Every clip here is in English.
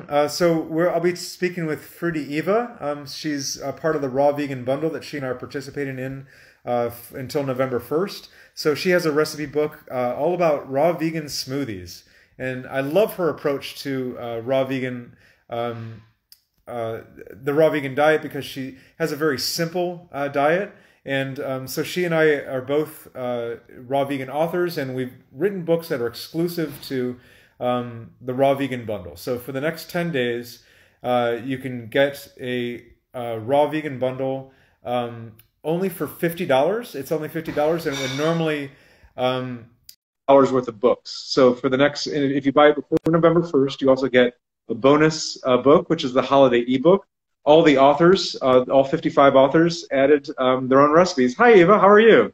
I'll be speaking with Fruity Eva. She's part of the Raw Vegan Bundle that she and I are participating in until November 1st. So she has a recipe book all about raw vegan smoothies. And I love her approach to um, the raw vegan diet because she has a very simple diet. And so she and I are both raw vegan authors, and we've written books that are exclusive to the Raw Vegan Bundle. So for the next 10 days, you can get a Raw Vegan Bundle only for $50. It's only $50, and it would normally dollars worth of books. So for the next, if you buy it before November 1st, you also get a bonus book, which is the holiday ebook. All the authors, all 55 authors, added their own recipes. Hi, Eva. How are you?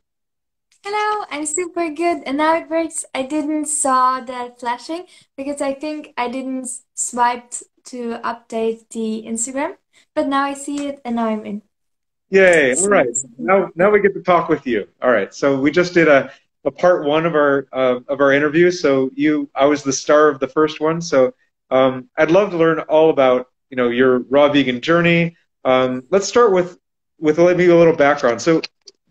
Hello, I'm super good. And now it works. I didn't saw that flashing because I think I didn't swipe to update the Instagram, but now I see it and now I'm in. Yay! All right. Super, super Now we get to talk with you. All right. So we just did a part one of our interview. So I was the star of the first one. So I'd love to learn all about your raw vegan journey. Let's start with maybe a little background. So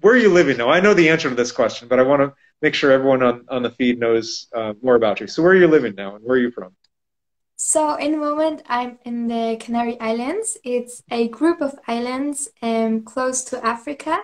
where are you living now? I know the answer to this question, but I want to make sure everyone on the feed knows more about you. So where are you living now, and where are you from? So in the moment, I'm in the Canary Islands. It's a group of islands close to Africa.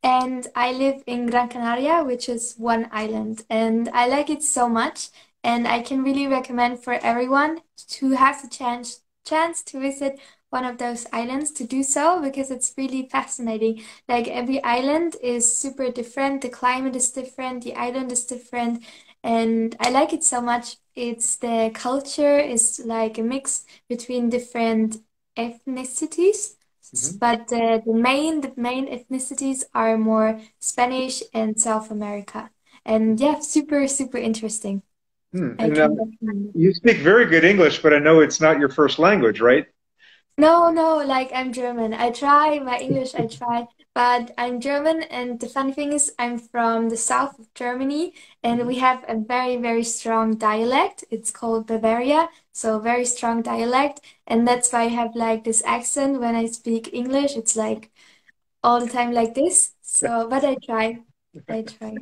And I live in Gran Canaria, which is one island. And I like it so much. And I can really recommend for everyone to have the chance to visit one of those islands to do so because it's really fascinating. Like every island is super different, the climate is different, the island is different, and I like it so much. It's the culture is like a mix between different ethnicities, Hmm. but the main ethnicities are more Spanish and South America. And yeah, super, super interesting. Hmm. I And can recommend it. you speak very good English, but I know it's not your first language, right? No, no, like I'm German. I try my English, I try, but I'm German. And the funny thing is, I'm from the south of Germany, and Mhm. we have a very, very strong dialect. It's called Bavaria, so very strong dialect. And that's why I have like this accent when I speak English. It's like all the time like this. So, but I try. I try.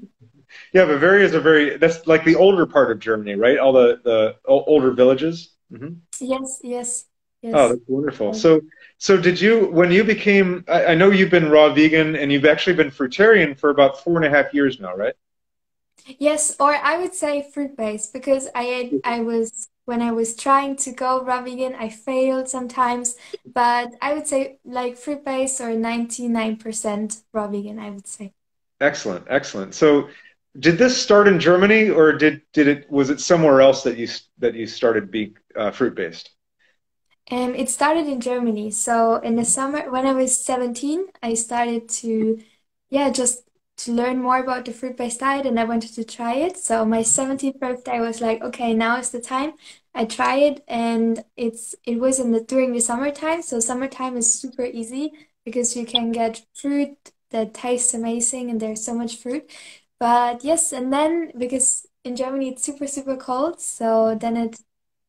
Yeah, Bavaria is that's like the older part of Germany, right? All the older villages. Hmm. Yes, yes, Oh, yes. that's wonderful. So did you, when you became, I know you've been raw vegan and you've actually been fruitarian for about 4.5 years now, right? Yes, or I would say fruit-based because I was when I was trying to go raw vegan, I failed sometimes, but I would say like fruit-based or 99% raw vegan, I would say. Excellent, excellent. So did this start in Germany, or was it somewhere else that you started being fruit based? It started in Germany. So in the summer, when I was 17, I started to, yeah, just to learn more about the fruit-based diet and I wanted to try it. So my 17th birthday I was like, okay, now is the time. I try it and it was during the summertime. So summertime is super easy because you can get fruit that tastes amazing and there's so much fruit. But yes, and then because in Germany it's super, super cold, so then it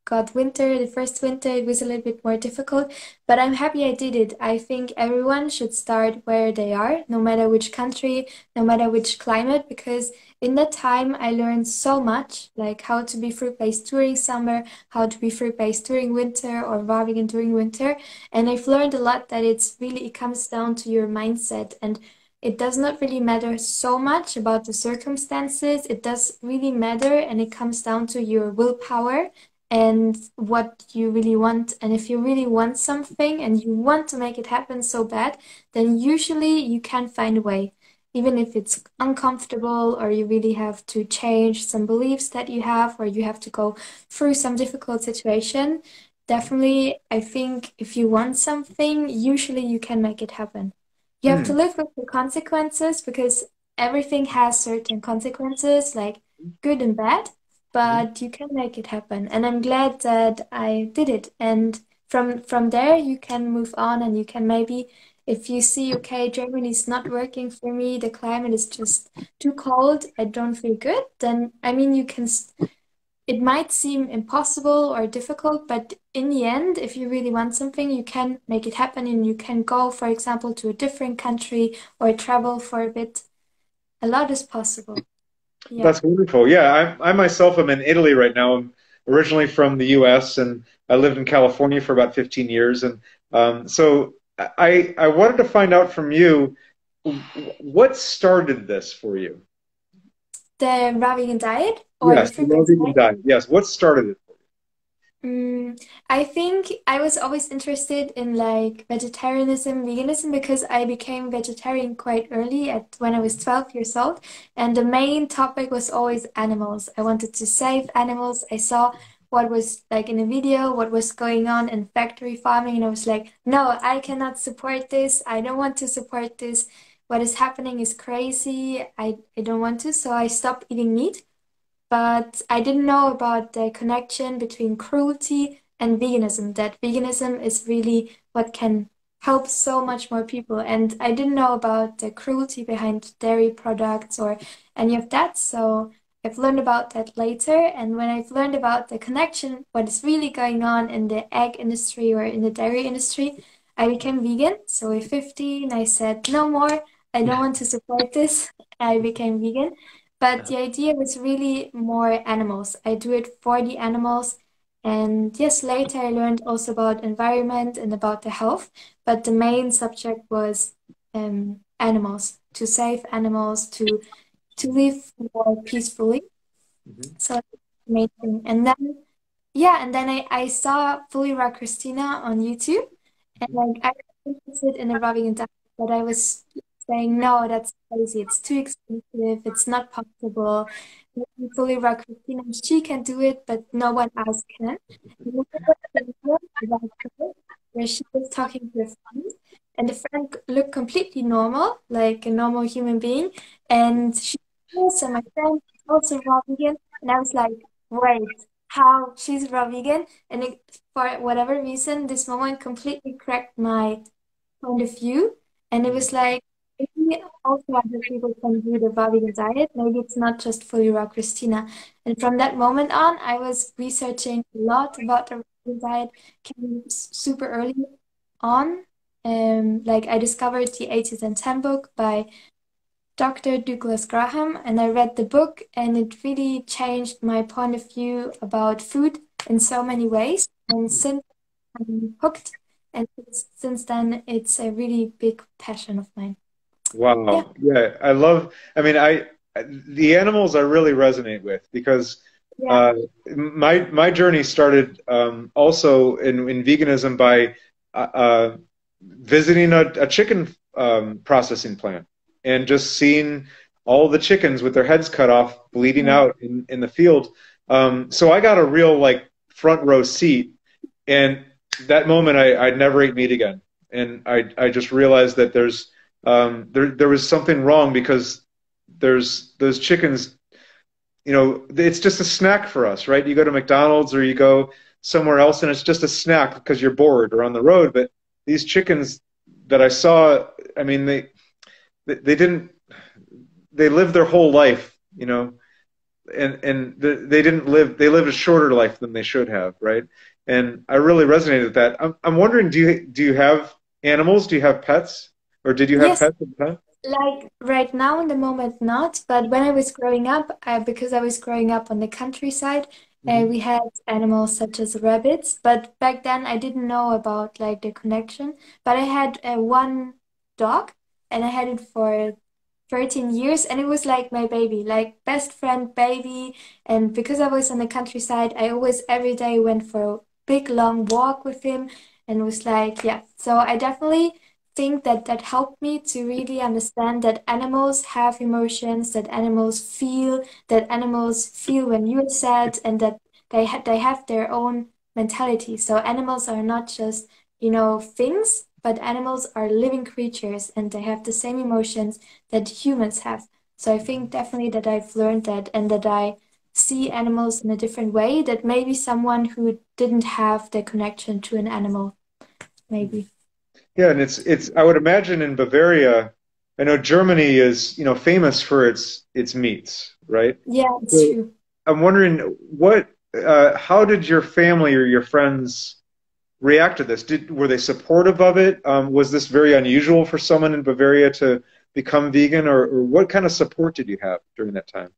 got winter, the first winter, it was a little bit more difficult, but I'm happy I did it. I think everyone should start where they are, no matter which country, no matter which climate, because in that time I learned so much, like how to be fruit-based during summer, how to be fruit-based during winter or raw vegan during winter. And I've learned a lot that it comes down to your mindset and it does not really matter so much about the circumstances. It does really matter and it comes down to your willpower and what you really want. And if you really want something and you want to make it happen so bad, then usually you can find a way. Even if it's uncomfortable or you really have to change some beliefs that you have or you have to go through some difficult situation, definitely I think if you want something, usually you can make it happen. You have to Hmm. live with the consequences because everything has certain consequences, like good and bad, but you can make it happen. And I'm glad that I did it. And from there, you can move on and you can maybe, if you see, okay, Germany is not working for me, the climate is just too cold, I don't feel good, then I mean, it might seem impossible or difficult, but in the end, if you really want something, you can make it happen and you can go, for example, to a different country or travel for a bit. A lot is possible. Yeah. That's wonderful. Yeah, I myself am in Italy right now. I'm originally from the U.S. and I lived in California for about 15 years. And so I wanted to find out from you what started this for you? The raw vegan diet or the Yes, the fruit-based well-being diet? diet. Yes, what started it? I think I was always interested in like vegetarianism, veganism because I became vegetarian quite early at when I was 12 years old. And the main topic was always animals. I wanted to save animals. I saw what was like in a video, what was going on in factory farming, and I was like, no, I cannot support this. I don't want to support this. What is happening is crazy. I don't want to. So I stopped eating meat. But I didn't know about the connection between cruelty and veganism, that veganism is really what can help so much more people. And I didn't know about the cruelty behind dairy products or any of that. So I've learned about that later. And when I've learned about the connection, what is really going on in the egg industry or in the dairy industry, I became vegan. So at 15, I said, no more. I don't want to support this. I became vegan. But the idea was really more animals. I do it for the animals. And yes, later I learned also about environment and about the health. But the main subject was animals, to save animals, to live more peacefully. Mhm. So that's the main thing. And then yeah, and then I saw Fully Raw Christina on YouTube, and Mhm. like I was interested in a rubbing diet, but I was saying no, that's crazy. It's too expensive. It's not possible. Fully Raw Christina, she can do it, but no one else can. And then I watched a video about her where she was talking to a friend, and the friend looked completely normal, like a normal human being, and she was, and my friend is also raw vegan, and I was like, wait, how she's raw vegan, and for whatever reason, this moment completely cracked my point of view, and it was like maybe also other people can do the raw vegan diet. Maybe it's not just fully raw Christina. And from that moment on, I was researching a lot about the raw vegan diet. Came super early on. Like I discovered the 8 to 10 book by Dr. Douglas Graham, and I read the book, and it really changed my point of view about food in so many ways. And since I'm hooked, and since then, it's a really big passion of mine. Yeah, Wow. Yeah, I mean, the animals I really resonate with because yeah. uh, my journey started also in veganism by visiting a chicken processing plant and just seeing all the chickens with their heads cut off, bleeding Mm. out in the field. So I got a real like front row seat, and that moment I'd never ate meat again, and I just realized that there was something wrong because there's those chickens, it's just a snack for us, right? You go to McDonald's or you go somewhere else and it's just a snack because you're bored or on the road. But these chickens that I saw, I mean, they didn't, they lived their whole life, they didn't live, they lived a shorter life than they should have, right? And I really resonated with that. I'm wondering, do you have animals? Do you have pets? Or did you have Yes, pets at the time? like right now in the moment, not. But when I was growing up, because I was growing up on the countryside, Hmm. we had animals such as rabbits. But back then, I didn't know about like the connection. But I had one dog, and I had it for 13 years, and it was like my baby, like best friend baby. And because I was on the countryside, I always every day went for a big long walk with him, and was like, yeah. So I definitely think that that helped me to really understand that animals have emotions, that animals feel when you're sad, and that they have their own mentality. So animals are not just, things, but animals are living creatures and they have the same emotions that humans have. So I think definitely that I've learned that and that I see animals in a different way that maybe someone who didn't have the connection to an animal, maybe. Yeah, and it's I would imagine in Bavaria, I know Germany is, famous for its meats, right? Yeah, it's So true. I'm wondering how did your family or your friends react to this? Were they supportive of it? Was this very unusual for someone in Bavaria to become vegan, or what kind of support did you have during that time?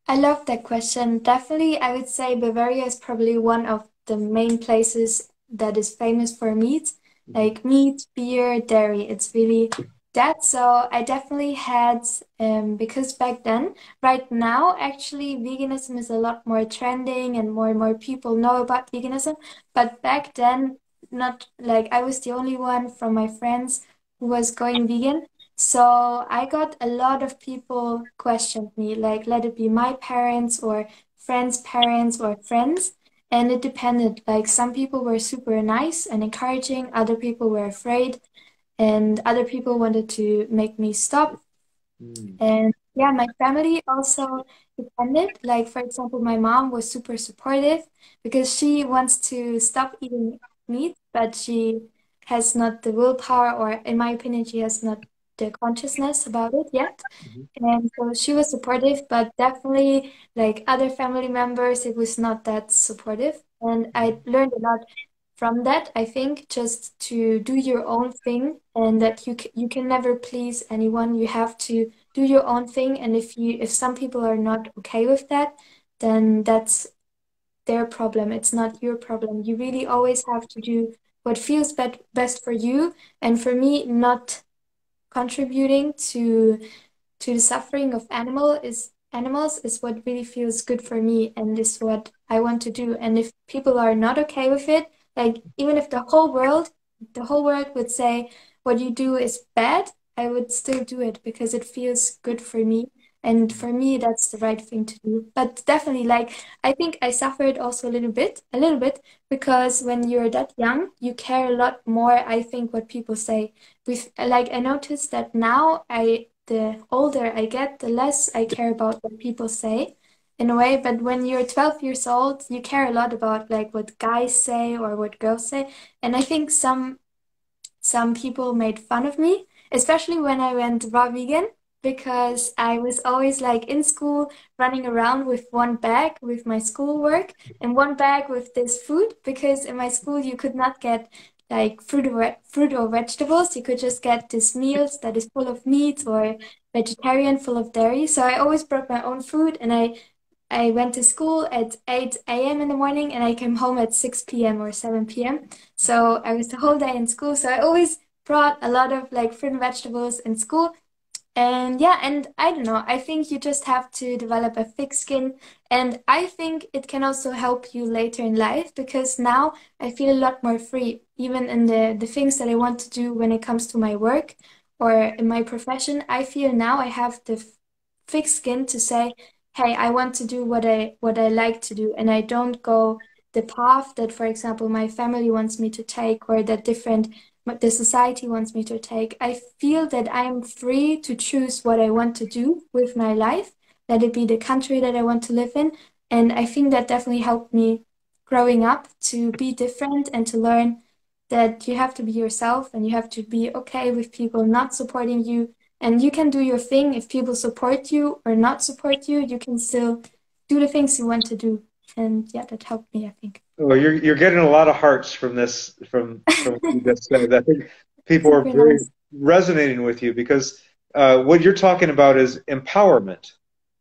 I love that question. Definitely, I would say Bavaria is probably one of the main places that is famous for meat, Mhm. like meat, beer, dairy. It's really that. So I definitely had, because back then, right now, actually, veganism is a lot more trending and more people know about veganism. But back then, not like I was the only one from my friends who was going vegan. So I got a lot of people questioned me, like let it be my parents or friends' parents or friends. And it depended. Like some people were super nice and encouraging, other people were afraid, and other people wanted to make me stop. Mm. And yeah, my family also depended. Like, for example, my mom was super supportive because she wants to stop eating meat, but she has not the willpower, or in my opinion, she has not the consciousness about it yet. Mhm. And so she was supportive, but definitely, like other family members, it was not that supportive. And I learned a lot from that. I think just to do your own thing, and that you can never please anyone. You have to do your own thing, and if some people are not okay with that, then that's their problem. It's not your problem. You really always have to do what feels best for you. And for me, not contributing to the suffering of animals is what really feels good for me and is what I want to do. And if people are not okay with it, like even if the whole world would say what you do is bad, I would still do it because it feels good for me. And for me, that's the right thing to do. But definitely, like, I think I suffered also a little bit, because when you're that young, you care a lot more, I think, what people say. With like, I noticed that now the older I get, the less I care about what people say in a way. But when you're 12 years old, you care a lot about like what guys say or what girls say. And I think some people made fun of me, especially when I went raw vegan, because I was always like in school running around with one bag with my schoolwork and one bag with this food, because in my school you could not get like fruit or vegetables. You could just get this meals that is full of meat or vegetarian full of dairy. So I always brought my own food, and I went to school at 8 a.m. in the morning, and I came home at 6 p.m. or 7 p.m. So I was the whole day in school. So I always brought a lot of like fruit and vegetables in school. And yeah, and I don't know, I think you just have to develop a thick skin. And I think it can also help you later in life, because now I feel a lot more free, even in the things that I want to do when it comes to my work or in my profession. I feel now I have the thick skin to say, hey, I want to do what I like to do, and I don't go the path that, for example, my family wants me to take, or that different what the society wants me to take. I feel that I'm free to choose what I want to do with my life, let it be the country that I want to live in. And I think that definitely helped me growing up to be different and to learn that you have to be yourself and you have to be okay with people not supporting you. And you can do your thing. If people support you or not support you, you can still do the things you want to do. And yeah, that helped me, I think. Well, you're getting a lot of hearts from this from what you just said. I think people are Super very nice. resonating with you because what you're talking about is empowerment,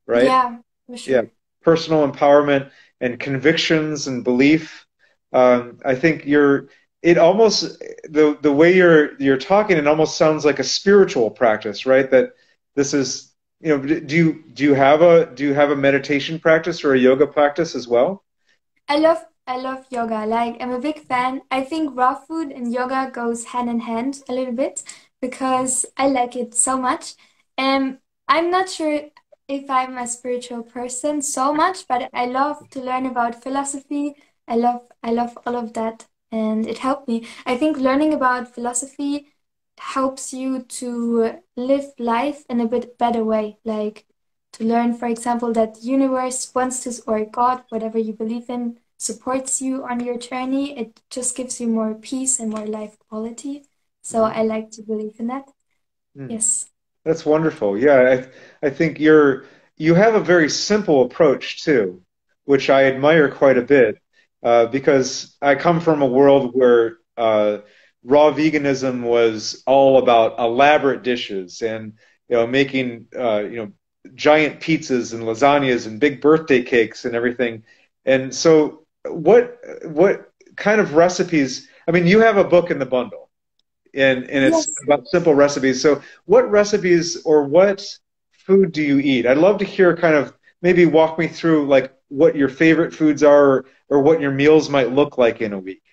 right? Yeah, for Yeah, sure. personal empowerment and convictions and belief. I think it almost the way you're talking, it almost sounds like a spiritual practice, right? That this is, do you have a meditation practice or a yoga practice as well? I love yoga. Like I'm a big fan. I think raw food and yoga goes hand in hand a little bit because I like it so much. And I'm not sure if I'm a spiritual person so much, but I love to learn about philosophy. I love all of that, and it helped me. I think learning about philosophy helps you to live life in a bit better way. Like to learn, for example, that the universe wants to, or God, whatever you believe in, supports you on your journey. It just gives you more peace and more life quality. So Mhm. I like to believe in that. Yes. That's wonderful. Yeah, I think you have a very simple approach too. which I admire quite a bit, because I come from a world where raw veganism was all about elaborate dishes and making giant pizzas and lasagnas and big birthday cakes and everything. And so, what kind of recipes? I mean, you have a book in the bundle, and it's Yes. about simple recipes. So, what recipes or what food do you eat? I'd love to hear kind of maybe walk me through like what your favorite foods are or what your meals might look like in a week.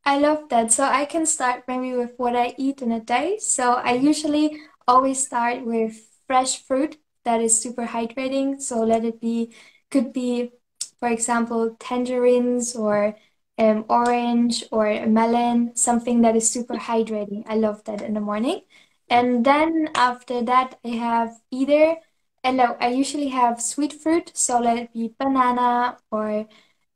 I love that. So I can start maybe with what I eat in a day. So I usually always start with fresh fruit that is super hydrating. So let it be, could be, for example, tangerines or orange or a melon, something that is super hydrating. I love that in the morning. And then after that, I have either, and no, I usually have sweet fruit. So let it be banana or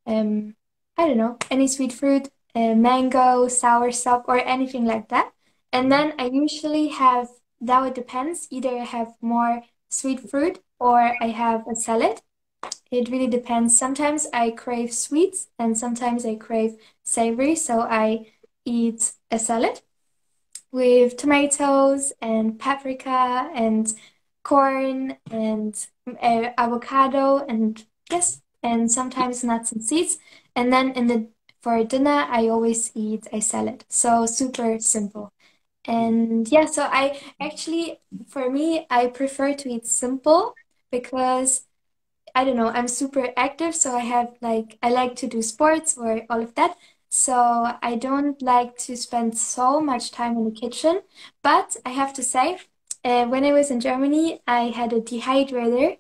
um, I don't know, any sweet fruit, mango, sour stuff, or anything like that. And then I usually have, now it depends, either I have more sweet fruit or I have a salad. It really depends. Sometimes I crave sweets and sometimes I crave savory, so I eat a salad with tomatoes and paprika and corn and avocado and yes, and sometimes nuts and seeds. And then in the for dinner, I always eat a salad. So super simple. And yeah, so I actually, for me, I prefer to eat simple because I don't know, I'm super active, so I have like I like to do sports or all of that. So I don't like to spend so much time in the kitchen. But I have to say, when I was in Germany, I had a dehydrator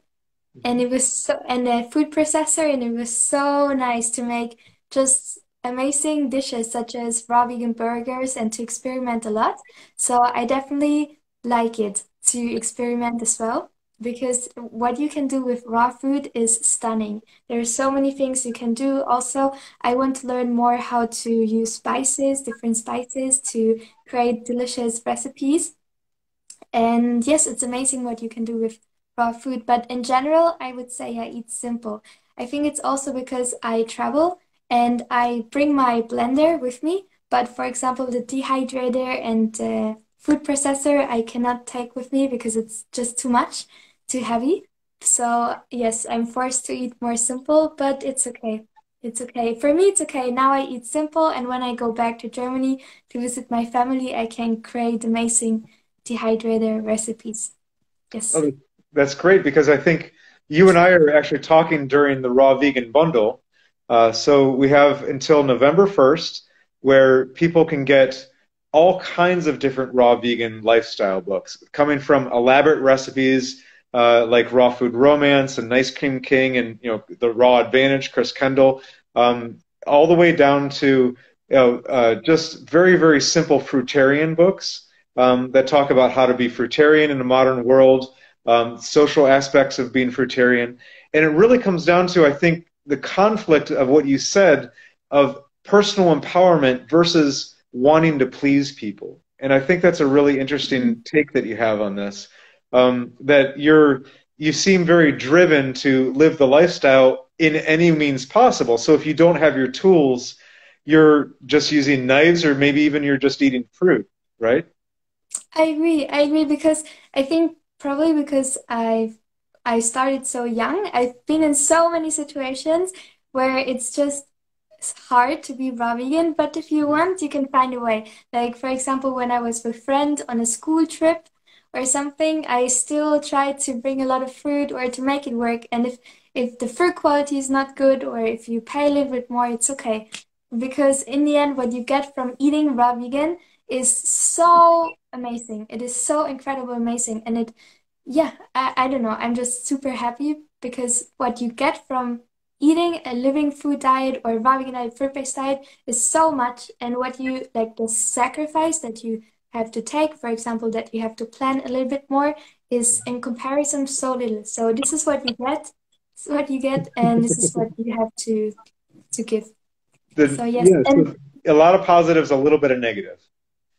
and Mhm. it was so and a food processor and it was so nice to make just amazing dishes such as raw vegan burgers and to experiment a lot. So I definitely like it to experiment as well because what you can do with raw food is stunning. There are so many things you can do. Also, I want to learn more how to use spices, different spices to create delicious recipes. And yes, it's amazing what you can do with raw food. But in general, I would say I eat simple. I think it's also because I travel and I bring my blender with me. But for example, the dehydrator and the food processor, I cannot take with me because it's just too much, too heavy. So yes, I'm forced to eat more simple, but it's okay. It's okay. For me, it's okay. Now I eat simple, and when I go back to Germany to visit my family, I can create amazing dehydrator recipes. Yes. Oh, that's great because I think you and I are actually talking during the Raw Vegan Bundle. So we have until November 1st where people can get all kinds of different raw vegan lifestyle books, coming from elaborate recipes like Raw Food Romance and Nice Cream King and the Raw Advantage, Chris Kendall, all the way down to just very, very simple fruitarian books that talk about how to be fruitarian in a modern world, social aspects of being fruitarian. And it really comes down to, I think, the conflict of what you said of personal empowerment versus wanting to please people. And I think that's a really interesting take that you have on this. That you seem very driven to live the lifestyle in any means possible. So if you don't have your tools, you're just using knives, or maybe even you're just eating fruit, right? I agree. I agree because I think probably because I started so young. I've been in so many situations where it's hard to be raw vegan, but if you want, you can find a way. Like for example, when I was with friend on a school trip or something, I still tried to bring a lot of fruit or to make it work. And if the fruit quality is not good or if you pay a little bit more, it's okay. Because in the end, what you get from eating raw vegan is so amazing. It is so incredible amazing. And yeah, I don't know. I'm just super happy because what you get from eating a living food diet or raw vegan diet, fruit-based diet is so much. And what you like the sacrifice that you have to take, for example, that you have to plan a little bit more is in comparison so little. So this is what you get. This is what you get, and this is what you have to give. So yes, Yeah, and so a lot of positives, a little bit of negative.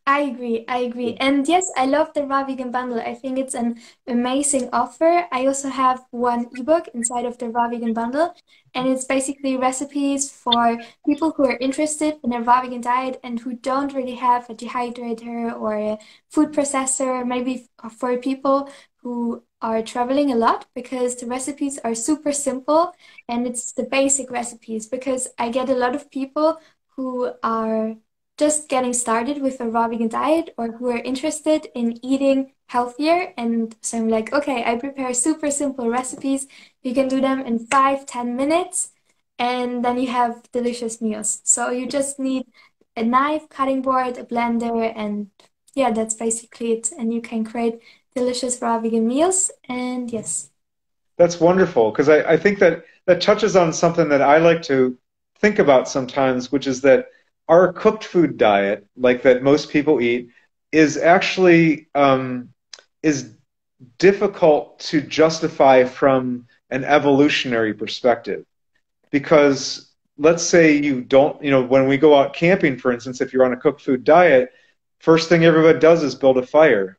I agree. I agree. And yes, I love the Raw Vegan Bundle. I think it's an amazing offer. I also have one ebook inside of the Raw Vegan Bundle, and it's basically recipes for people who are interested in a raw vegan diet and who don't really have a dehydrator or a food processor, maybe for people who are traveling a lot, because the recipes are super simple and it's the basic recipes. Because I get a lot of people who are just getting started with a raw vegan diet or who are interested in eating healthier. And so I'm like, okay, I prepare super simple recipes. You can do them in 5, 10 minutes, and then you have delicious meals. So you just need a knife, cutting board, a blender, and yeah, that's basically it. And you can create delicious raw vegan meals. And yes. That's wonderful because I think that that touches on something that I like to think about sometimes, which is that our cooked food diet, like that most people eat, is actually is difficult to justify from an evolutionary perspective. Because let's say you don't, when we go out camping, for instance, if you're on a cooked food diet, first thing everybody does is build a fire.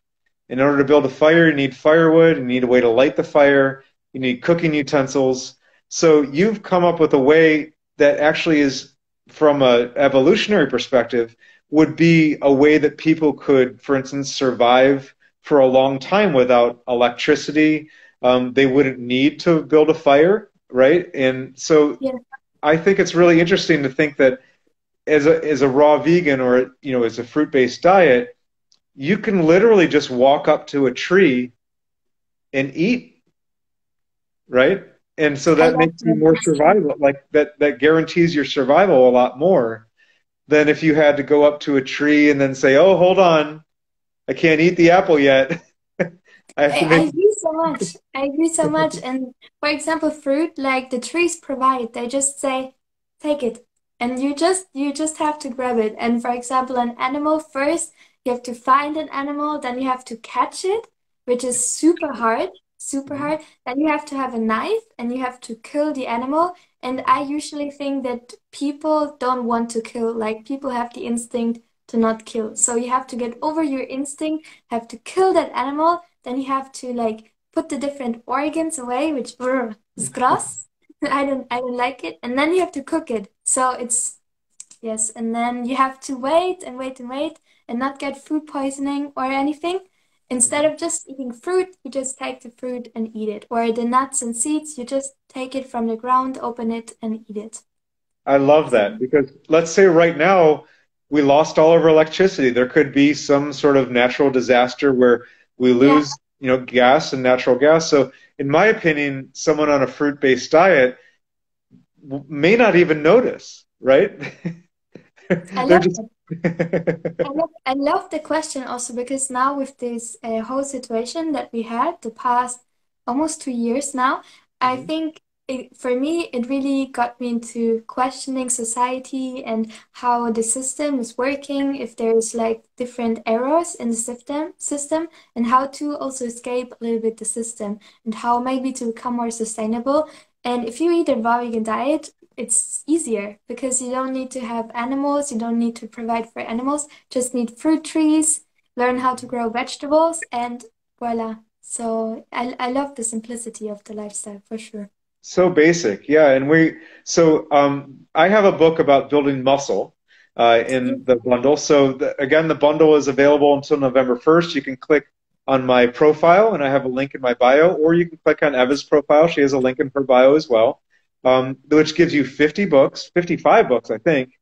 In order to build a fire, you need firewood, you need a way to light the fire, you need cooking utensils. So you've come up with a way that actually is, from an evolutionary perspective, would be a way that people could, for instance, survive for a long time without electricity. They wouldn't need to build a fire, right? And so Yeah. I think it's really interesting to think that as a raw vegan or as a fruit-based diet, you can literally just walk up to a tree and eat, right? And so I that love makes you more that. survival, like that guarantees your survival a lot more than if you had to go up to a tree and then say, "Oh, hold on, I can't eat the apple yet. I have to I make." agree so much. I agree so much. And for example, fruit, like the trees provide, they just say, take it. And you just have to grab it. And for example, an animal first, you have to find an animal, then you have to catch it, which is super hard, super hard. Then you have to have a knife and you have to kill the animal. And I usually think that people don't want to kill, like people have the instinct to not kill. So you have to get over your instinct, have to kill that animal, then you have to like put the different organs away, which is gross. I don't like it. And then you have to cook it. So it's yes, and then you have to wait and wait and wait and not get food poisoning or anything. Instead of just eating fruit, you just take the fruit and eat it. Or the nuts and seeds, you just take it from the ground, open it, and eat it. I love So that because let's say right now we lost all of our electricity. There could be some sort of natural disaster where we yeah, lose, gas and natural gas. So, in my opinion, someone on a fruit-based diet may not even notice, right? I They're love just it. I love the question also because now with this whole situation that we had the past almost 2 years now, I Mhm. think for me it really got me into questioning society and how the system is working, if there's like different errors in the system, and how to also escape a little bit the system and how maybe to become more sustainable. And if you eat a raw vegan diet, it's easier because you don't need to have animals, you don't need to provide for animals, just need fruit trees, learn how to grow vegetables, and voila. So I love the simplicity of the lifestyle for sure. So basic, yeah. I have a book about building muscle Yeah. in the bundle. So again, the bundle is available until November 1st. You can click on my profile, and I have a link in my bio, or you can click on Eva's profile. She has a link in her bio as well, which gives you 50 books, 55 books, I think,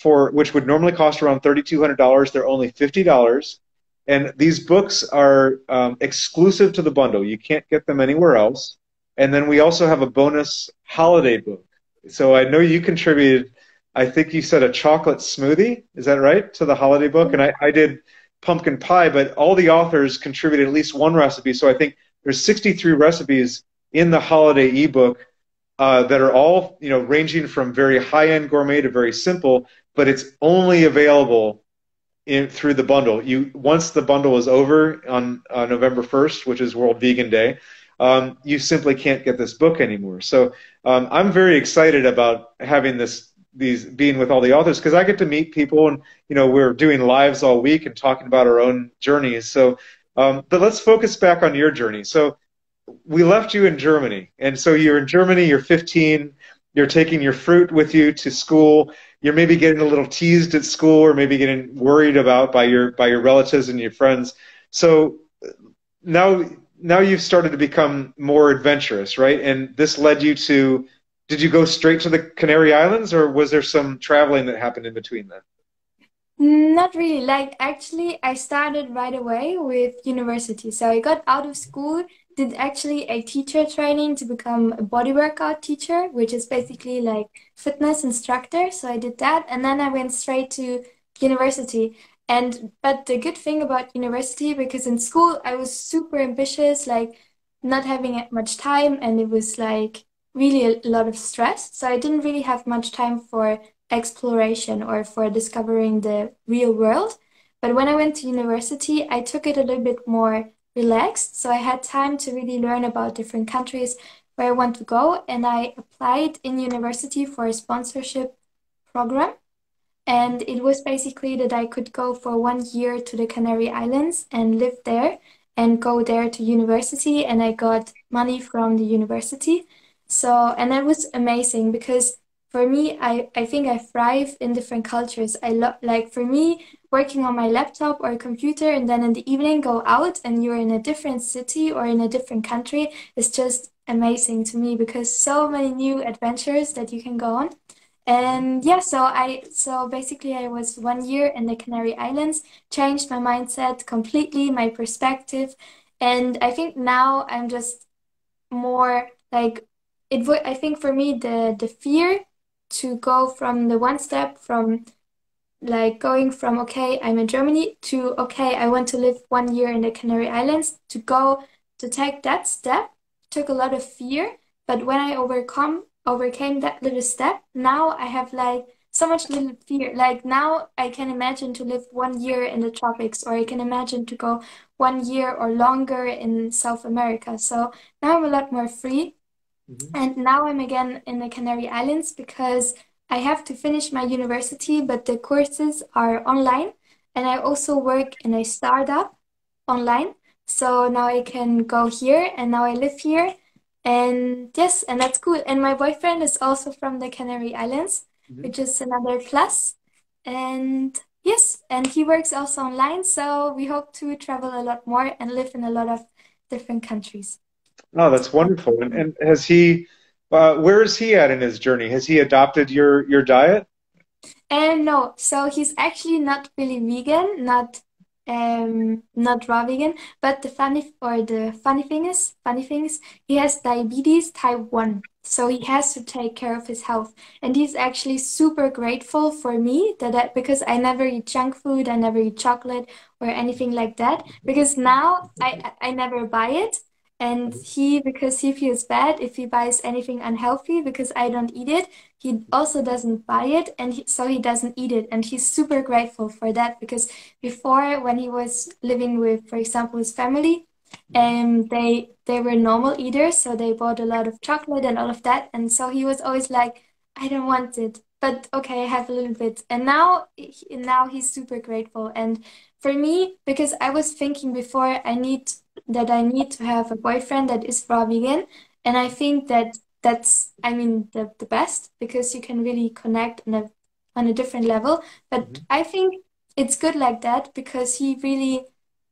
for which would normally cost around $3,200. They're only $50. And these books are exclusive to the bundle. You can't get them anywhere else. And then we also have a bonus holiday book. So I know you contributed, I think you said a chocolate smoothie, is that right, to the holiday book? And I did pumpkin pie, but all the authors contributed at least one recipe. So I think there's 63 recipes in the holiday ebook that are all, ranging from very high-end gourmet to very simple, but it's only available through the bundle. Once the bundle is over on November 1st, which is World Vegan Day, you simply can't get this book anymore. So I'm very excited about having this these being with all the authors because I get to meet people and we're doing lives all week and talking about our own journeys. So, but let's focus back on your journey. So we left you in Germany, and so you're in Germany. You're 15. You're taking your fruit with you to school. You're maybe getting a little teased at school, or maybe getting worried about by your relatives and your friends. So now now you've started to become more adventurous, right? And this led you to, did you go straight to the Canary Islands, or was there some traveling that happened in between then? Not really. Like, actually, I started right away with university. So I got out of school, did actually a teacher training to become a body workout teacher, which is basically like fitness instructor. So I did that, and then I went straight to university. And but the good thing about university, because in school I was super ambitious, like not having much time, and it was like really a lot of stress. So I didn't really have much time for exploration or for discovering the real world. But when I went to university, I took it a little bit more relaxed. So I had time to really learn about different countries where I want to go. And I applied in university for a sponsorship program. And it was basically that I could go for 1 year to the Canary Islands and live there and go there to university. And I got money from the university. So, and that was amazing because for me, I think I thrive in different cultures. I love, like, for me, working on my laptop or computer and then in the evening go out and you're in a different city or in a different country is just amazing to me because so many new adventures that you can go on. And yeah, so basically I was 1 year in the Canary Islands, changed my mindset completely, my perspective, and I think now I'm just more like it would. I think for me the fear to go from the one step from like going from okay, I'm in Germany to okay, I want to live 1 year in the Canary Islands to go to take that step took a lot of fear. But when I overcame that little step, now I have like so much little fear. Like now I can imagine to live 1 year in the tropics, or I can imagine to go 1 year or longer in South America. So now I'm a lot more free. Mhm. And now I'm again in the Canary Islands because I have to finish my university, but the courses are online. And I also work in a startup online. So now I can go here and now I live here. And yes, and that's cool. And my boyfriend is also from the Canary Islands, Mhm. which is another plus. And yes, and he works also online. So we hope to travel a lot more and live in a lot of different countries. Oh, that's wonderful. And has he, where is he at in his journey? Has he adopted your diet? And no, so he's actually not really vegan, not raw vegan, but the funny thing is he has diabetes type 1. So he has to take care of his health. And he's actually super grateful for me because I never eat junk food, I never eat chocolate or anything like that. Because now I never buy it. And because he feels bad if he buys anything unhealthy because I don't eat it, he also doesn't buy it, and so he doesn't eat it. And he's super grateful for that because before, when he was living with, for example, his family, they were normal eaters, so they bought a lot of chocolate and all of that. And so he was always like, I don't want it, but okay, I have a little bit. And now he's super grateful. And for me, because I was thinking before, I need to have a boyfriend that is raw vegan, and I think that's, I mean, the best because you can really connect on a different level. But Mhm. I think it's good like that because he really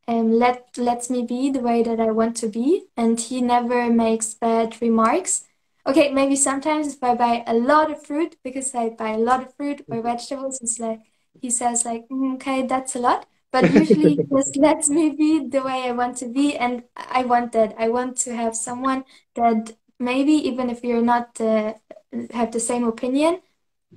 lets me be the way that I want to be, and he never makes bad remarks. Okay, maybe sometimes if I buy a lot of fruit, because I buy a lot of fruit or vegetables, it's like he says like, okay, that's a lot. But usually he just lets me be the way I want to be, and I want that. I want to have someone that maybe even if you're not have the same opinion,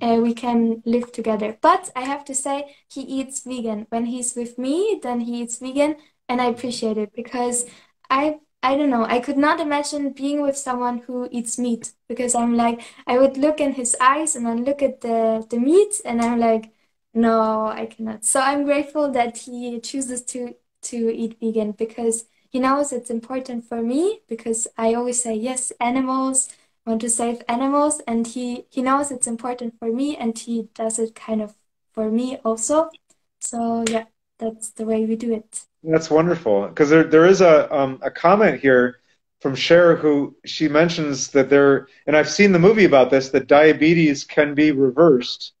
we can live together. But I have to say, he eats vegan. When he's with me, then he eats vegan, and I appreciate it because I don't know, I could not imagine being with someone who eats meat because I'm like, I would look in his eyes and then look at the meat, and I'm like, no, I cannot. So I'm grateful that he chooses to eat vegan because he knows it's important for me because I always say yes, animals. want to save animals, and he knows it's important for me, and he does it kind of for me also. So yeah, that's the way we do it. That's wonderful. Because there is a comment here from Cher who she mentions that there, and I've seen the movie about this, that diabetes can be reversed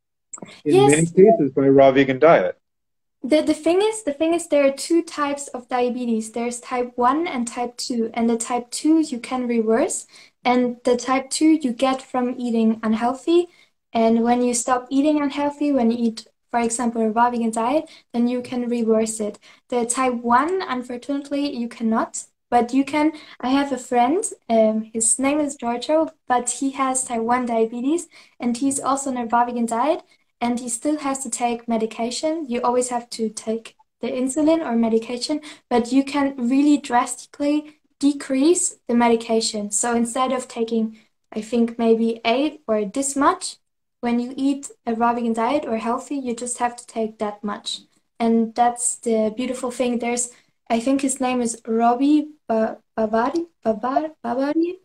in many Yes, cases by raw vegan diet. the thing is there are two types of diabetes. There's type 1 and type 2. And the type 2 you can reverse. And the type 2 you get from eating unhealthy. And when you stop eating unhealthy, when you eat, for example, a raw vegan diet, then you can reverse it. The type 1, unfortunately, you cannot. But you can. I have a friend, his name is Giorgio, but he has type 1 diabetes, and he's also on a raw vegan diet, and he still has to take medication. You always have to take the insulin or medication, but you can really drastically decrease the medication. So instead of taking, I think, maybe eight or this much, when you eat a raw vegan diet or healthy, you just have to take that much. And that's the beautiful thing. I think his name is Robbie Babari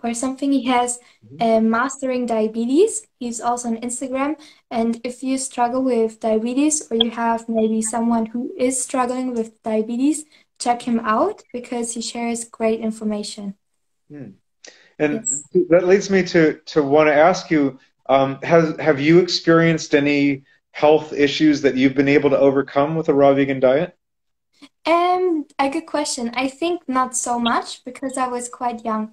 or something. He has Mastering Diabetes. He's also on Instagram. And if you struggle with diabetes or you have maybe someone who is struggling with diabetes, check him out because he shares great information. Hmm. And Yes. that leads me to want to ask you, have you experienced any health issues that you've been able to overcome with a raw vegan diet? A good question. I think not so much because I was quite young.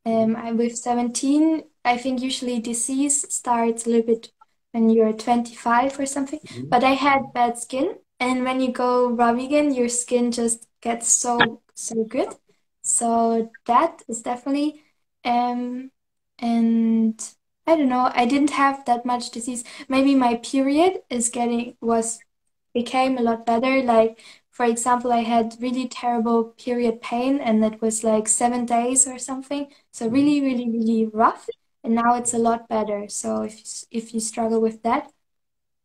I with 17, I think usually disease starts a little bit when you're 25 or something. Mhm. But I had bad skin, and when you go raw vegan, your skin just gets so good. So that is definitely and I don't know, I didn't have that much disease. Maybe my period is getting was became a lot better. Like, for example, I had really terrible period pain, and that was like 7 days or something. So really, really, really rough. And now it's a lot better. So if you struggle with that,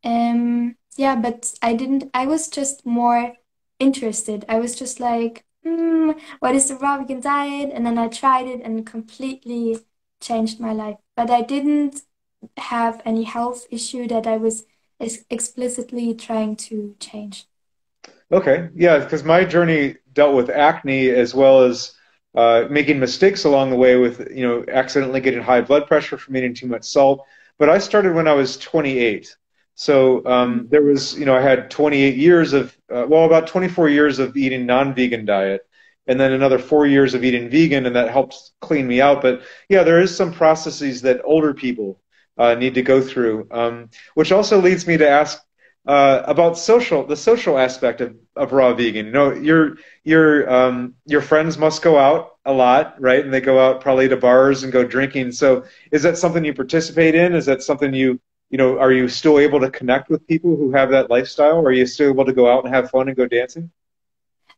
yeah, but I didn't. I was just more interested. I was just like, what is the raw vegan diet? And then I tried it and completely changed my life. But I didn't have any health issue that I was explicitly trying to change. Okay, yeah, because my journey dealt with acne as well as making mistakes along the way with, accidentally getting high blood pressure from eating too much salt. But I started when I was 28. So there was, I had 28 years of, well, about 24 years of eating non-vegan diet, and then another 4 years of eating vegan, and that helped clean me out. But yeah, there is some processes that older people need to go through, which also leads me to ask about the social aspect of raw vegan. Your friends must go out a lot, right? And they go out probably to bars and go drinking. So is that something you participate in? Is that something are you still able to connect with people who have that lifestyle? Are you still able to go out and have fun and go dancing?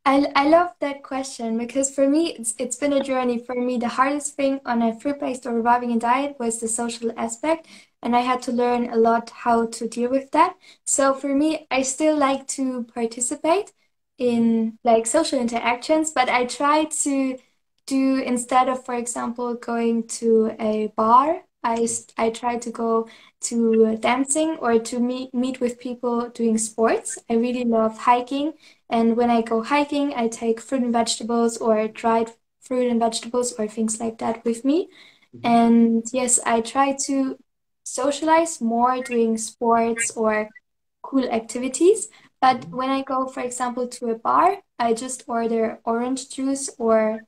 I love that question because for me it's been a journey. For me, the hardest thing on a fruit-based or vegan diet was the social aspect, and I had to learn a lot how to deal with that. So for me, I still like to participate in like social interactions, but I try to do instead of, for example, going to a bar, I try to go to dancing or to meet with people doing sports. I really love hiking. And when I go hiking, I take fruit and vegetables or dried fruit and vegetables or things like that with me. Mhm. And yes, I try to socialize more doing sports or cool activities. But Mhm. when I go, for example, to a bar, I just order orange juice or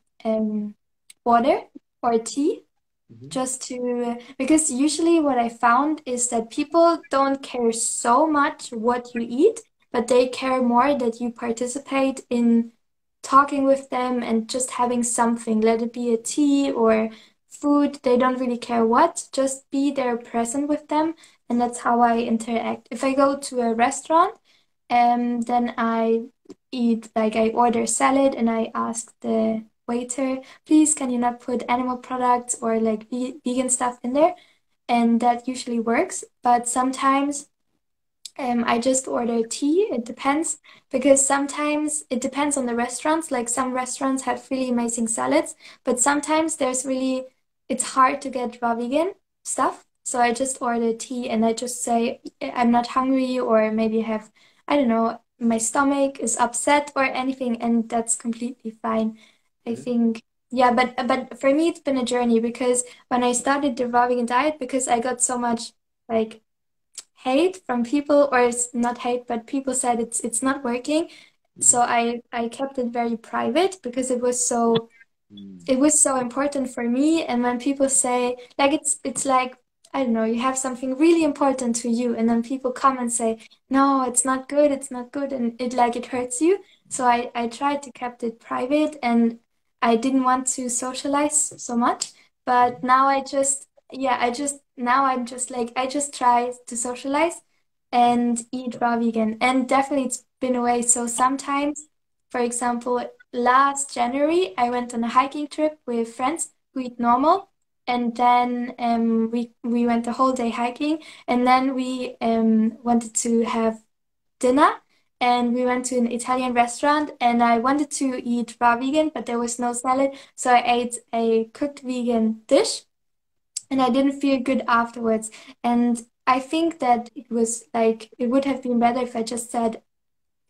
water or tea Mhm. just to because usually what I found is that people don't care so much what you eat, but they care more that you participate in talking with them and just having something, let it be a tea or food. They don't really care what, just be there present with them, and that's how I interact. If I go to a restaurant, then I order salad and I ask the waiter, please, can you not put animal products or like vegan stuff in there? And that usually works. But sometimes I just order tea. It depends because sometimes it depends on the restaurants. Like some restaurants have really amazing salads, but sometimes there's really it's hard to get raw vegan stuff. So I just order tea and I just say I'm not hungry or maybe have, I don't know, my stomach is upset or anything, and that's completely fine. I Mhm. think, yeah, but for me it's been a journey because when I started the raw vegan diet, because I got so much like hate from people, or it's not hate, but people said it's not working. So Mhm. I kept it very private because it was so important for me. And when people say like it's like I don't know, you have something really important to you, and then people come and say, no, it's not good, and it hurts you. So I tried to keep it private, and I didn't want to socialize so much. But Mhm. now I just now I'm just like I just try to socialize and eat raw vegan. And definitely it's been a way. So sometimes, for example, last January, I went on a hiking trip with friends who eat normal, and then we went the whole day hiking, and then we wanted to have dinner, and we went to an Italian restaurant, and I wanted to eat raw vegan, but there was no salad, so I ate a cooked vegan dish, and I didn't feel good afterwards. And I think that it was like it would have been better if I just said,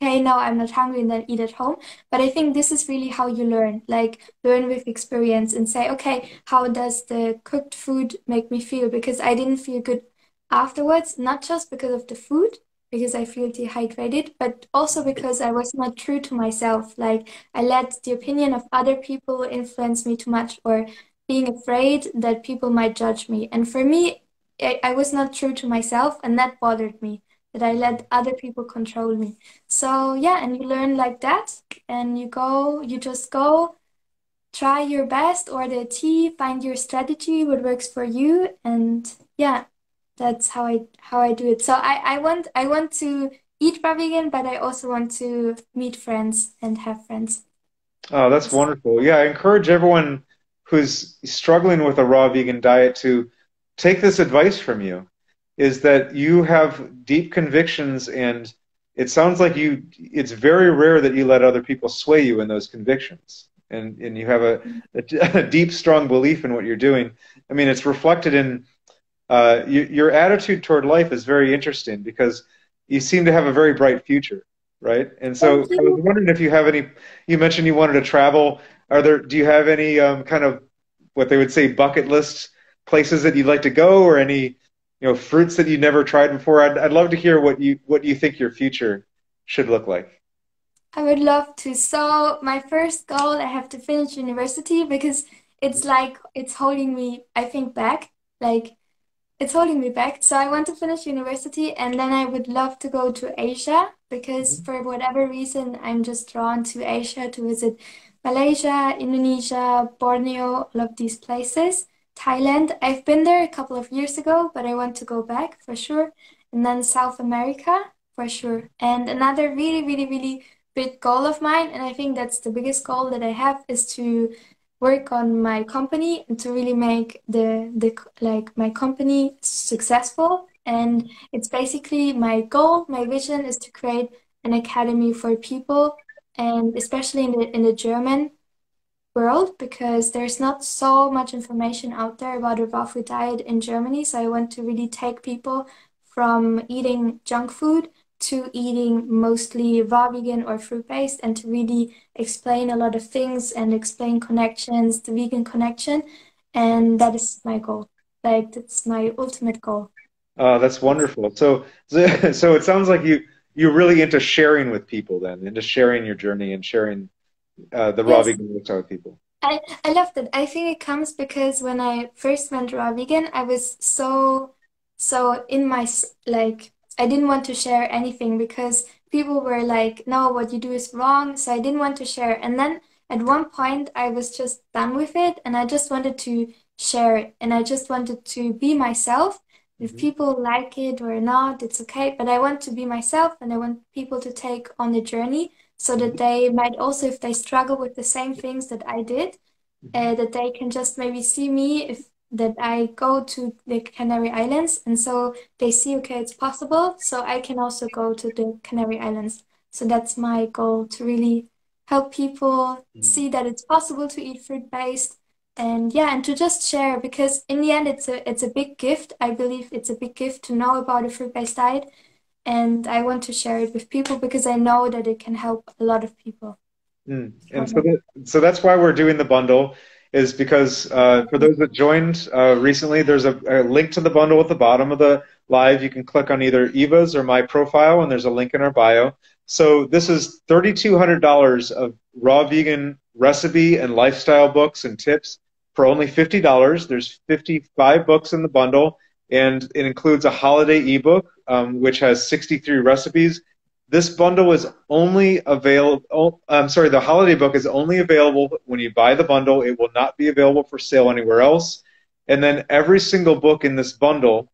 hey, no, I'm not hungry, and then eat at home. But I think this is really how you learn, like learn with experience and say, okay, how does the cooked food make me feel? Because I didn't feel good afterwards, not just because of the food, because I feel dehydrated, but also because I was not true to myself. Like I let the opinion of other people influence me too much, or being afraid that people might judge me. And for me, I was not true to myself, and that bothered me, that I let other people control me. So yeah, and you learn like that, and you just go, try your best, order tea, find your strategy, what works for you, and yeah, that's how I do it. So I want to eat raw vegan, but I also want to meet friends and have friends. Oh, that's wonderful. Yeah, I encourage everyone who's struggling with a raw vegan diet to take this advice from you, is that you have deep convictions, and it sounds like it's very rare that you let other people sway you in those convictions. And you have a deep, strong belief in what you're doing. I mean, it's reflected in your attitude toward life is very interesting because you seem to have a very bright future, right? And so Thank I was you. wondering if you have any, you mentioned you wanted to travel. Do you have any kind of what they would say bucket list places that you'd like to go, or any, fruits that you never tried before? I'd love to hear what you think your future should look like. I would love to. So my first goal, I have to finish university because it's like it's holding me, I think, back. Like it's holding me back. So I want to finish university, and then I would love to go to Asia because Mhm. for whatever reason I'm just drawn to Asia to visit Malaysia, Indonesia, Borneo, all of these places. Thailand, I've been there a couple of years ago, but I want to go back for sure. And then South America for sure. And another really, really, really big goal of mine, and I think that's the biggest goal that I have, is to work on my company and to really make the like my company successful. And it's basically my goal, my vision is to create an academy for people, and especially in the German world, because there's not so much information out there about a raw food diet in Germany. So I want to really take people from eating junk food to eating mostly raw vegan or fruit-based, and to really explain a lot of things and explain connections, the vegan connection. And that is my goal. Like that's my ultimate goal. That's wonderful. So it sounds like you're really into sharing with people then, into sharing your journey and sharing the raw Yes. vegan lifestyle with people. I love that. I think it comes because when I first went raw vegan, I was so in my like I didn't want to share anything because people were like, "No, what you do is wrong." So I didn't want to share. And then at one point, I was just done with it, and I just wanted to share it, and I just wanted to be myself. If Mhm. people like it or not, it's okay. But I want to be myself, and I want people to take on the journey so that Mhm. they might also, if they struggle with the same things that I did, Mhm. that they can just maybe see me if that I go to the Canary Islands, and so they see, okay, it's possible, so I can also go to the Canary Islands. So that's my goal, to really help people Mhm. see that it's possible to eat fruit-based, And yeah, and to just share because in the end it's a big gift. I believe it's a big gift to know about a fruit-based diet, and I want to share it with people because I know that it can help a lot of people. Mm. And so So, so that's why we're doing the bundle, is because for those that joined recently, there's a link to the bundle at the bottom of the live. You can click on either Eva's or my profile, and there's a link in our bio. So this is $3,200 of raw vegan recipe and lifestyle books and tips for only $50. There's 55 books in the bundle, and it includes a holiday ebook, which has 63 recipes. This bundle is only available. Oh, I'm sorry, the holiday book is only available when you buy the bundle. It will not be available for sale anywhere else. And then every single book in this bundle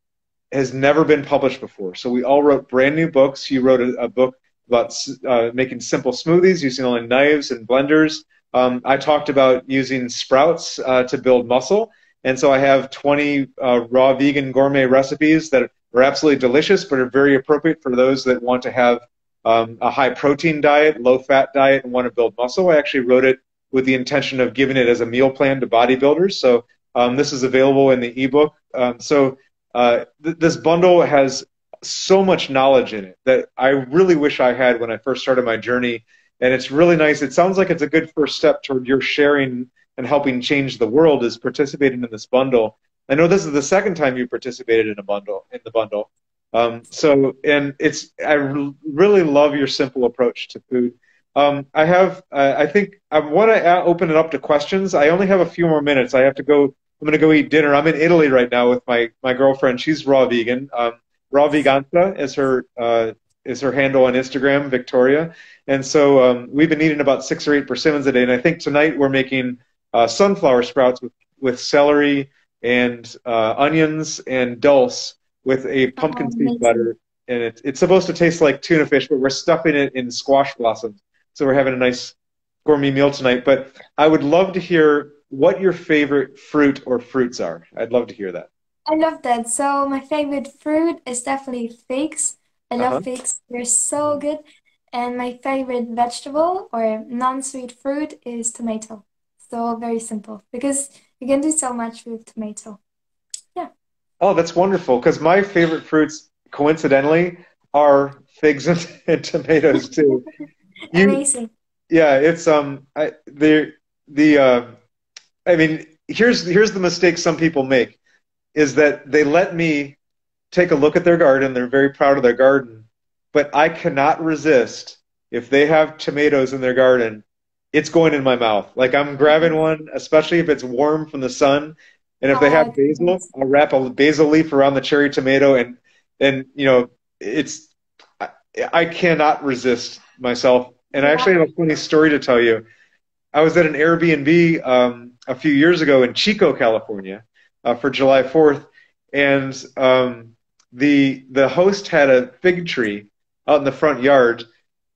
has never been published before. So we all wrote brand new books. You wrote a book about making simple smoothies using only knives and blenders. I talked about using sprouts to build muscle. And so I have 20 raw vegan gourmet recipes that are absolutely delicious, but are very appropriate for those that want to have a high protein diet, low fat diet, and want to build muscle. I actually wrote it with the intention of giving it as a meal plan to bodybuilders. So this is available in the ebook. This bundle has so much knowledge in it that I really wish I had when I first started my journey. And it's really nice. It sounds like it's a good first step toward your sharing and helping change the world is participating in this bundle. I know this is the second time you participated in the bundle. And I really love your simple approach to food. I think I want to open it up to questions. I only have a few more minutes. I have to go. I'm going to go eat dinner. I'm in Italy right now with my girlfriend. She's raw vegan. Raw Veganza is her handle on Instagram, Victoria. And so we've been eating about 6 or 8 persimmons a day. And I think tonight we're making sunflower sprouts with celery and onions and dulse with a pumpkin seed amazing. butter. And it's supposed to taste like tuna fish, but we're stuffing it in squash blossoms. So we're having a nice gourmet meal tonight. But I would love to hear what your favorite fruit or fruits are. I'd love to hear that. I love that. So my favorite fruit is definitely figs. I love Uh-huh. figs. They're so good. And my favorite vegetable or non-sweet fruit is tomato. So very simple because you can do so much with tomato. Yeah, Oh, that's wonderful. Because my favorite fruits, coincidentally, are figs and tomatoes too. You, amazing. yeah, it's the I mean, here's the mistake some people make is that they let me take a look at their garden. They're very proud of their garden, but I cannot resist if they have tomatoes in their garden, it's going in my mouth. Like I'm grabbing one, especially if it's warm from the sun. And if they Oh, have it's basil, amazing. I'll wrap a basil leaf around the cherry tomato and it's I, I cannot resist myself. And I Yeah. actually have a funny story to tell you. I was at an Airbnb a few years ago in Chico, California, for July 4th, and the host had a fig tree out in the front yard,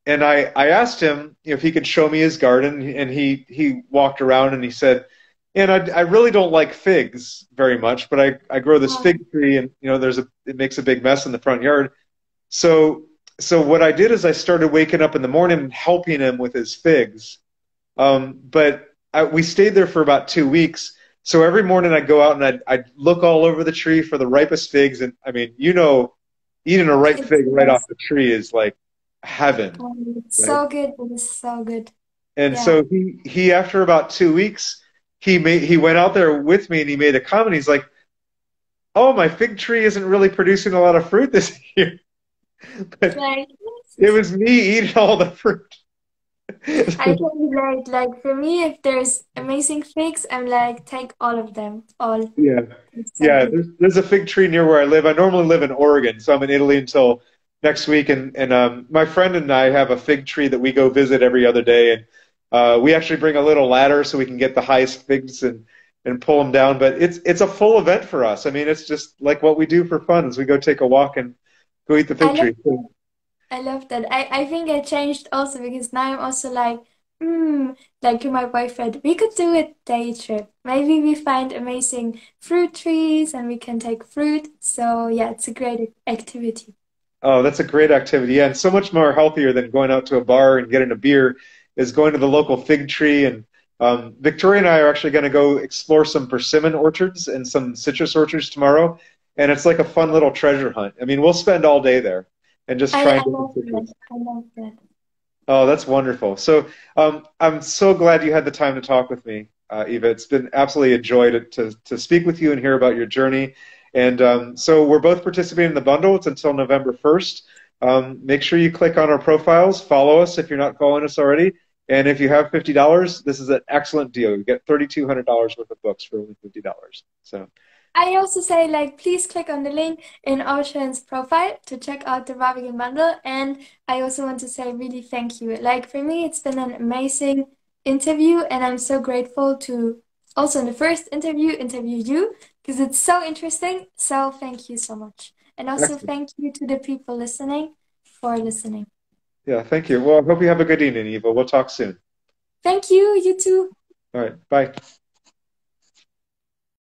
and I asked him if he could show me his garden, and he walked around and he said, "And I really don't like figs very much, but I grow this Oh, fig tree, and it makes a big mess in the front yard." So so what I did is I started waking up in the morning and helping him with his figs. We stayed there for about 2 weeks. So every morning I'd go out and I'd look all over the tree for the ripest figs. And I mean, eating a ripe it's fig the right off best. the tree is like heaven, It's right? so good. It is so good. And Yeah. so he after about 2 weeks, he went out there with me and he made a comment. He's like, "Oh, my fig tree isn't really producing a lot of fruit this year." But Like, it was me eating all the fruit. I can relate. Like for me, if there's amazing figs, I'm like, take all of them. All. Yeah. It's so Yeah, good. there's a fig tree near where I live. I normally live in Oregon, so I'm in Italy until next week. And my friend and I have a fig tree that we go visit every other day, and we actually bring a little ladder so we can get the highest figs and pull them down. But it's a full event for us. I mean, it's just like what we do for fun is we go take a walk and go eat the I fig love tree. that. I love that. I think I changed also because now I'm also like, like to my boyfriend, we could do a day trip. Maybe we find amazing fruit trees and we can take fruit. So yeah, it's a great activity. Oh, that's a great activity. Yeah, and so much more healthier than going out to a bar and getting a beer is going to the local fig tree and Victoria and I are actually going to go explore some persimmon orchards and some citrus orchards tomorrow, and it's like a fun little treasure hunt. I mean, we'll spend all day there and just trying I different love that. citrus. I love that. Oh, that's wonderful. So I'm so glad you had the time to talk with me, Eva. It's been absolutely a joy to speak with you and hear about your journey. And so we're both participating in the bundle. It's until November 1st. Make sure you click on our profiles, follow us if you're not following us already. And if you have $50, this is an excellent deal. You get $3,200 worth of books for only $50. So I also say, like, please click on the link in Ocean's profile to check out the Ravigan bundle. And I also want to say really thank you. Like, for me, it's been an amazing interview, and I'm so grateful to also in the first interview you because it's so interesting. So thank you so much. And also excellent. thank you to the people listening for listening. Yeah, thank you. Well, I hope you have a good evening, Eva. We'll talk soon. Thank you, you too. All right, bye.